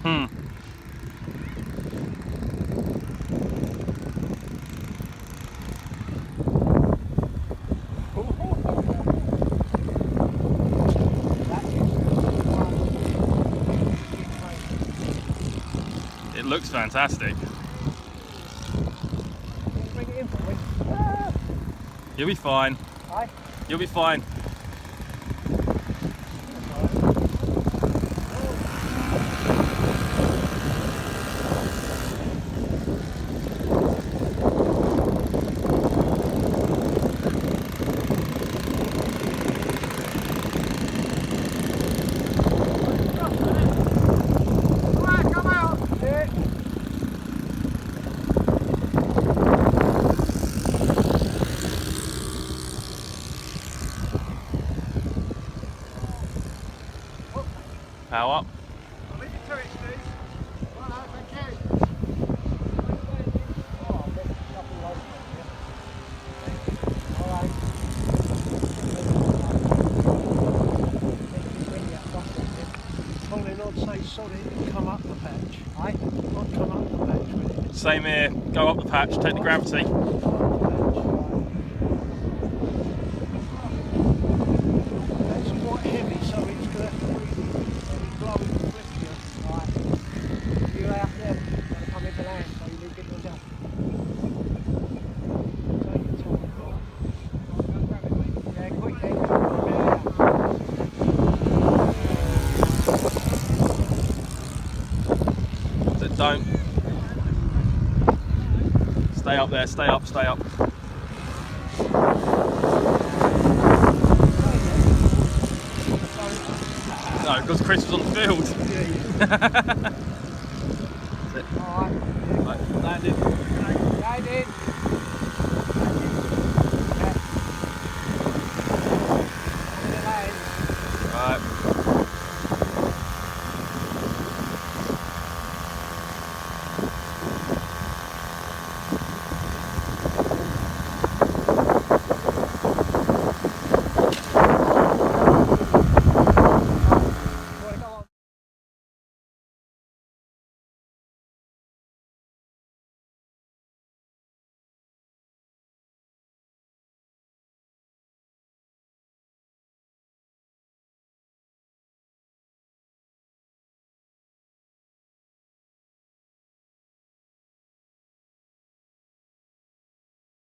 It looks fantastic. Bring it in for me. You'll be fine. Aye. You'll be fine. Power up. I'll leave you to it, Steve. Well, no, thank you. Oh, I'll get a couple of all right. Pulling on, say sorry, come up the patch. Aye? Not come up the patch with it. Same here. Go up the patch, take the gravity. That's quite heavy, so it's going to have to really blowing the flip here. Right. You out there, you're going to come into land, so you need to get yours out. Take your time. Yeah, quick then. Don't. Stay up there, stay up, stay up. No, because Chris was on the field.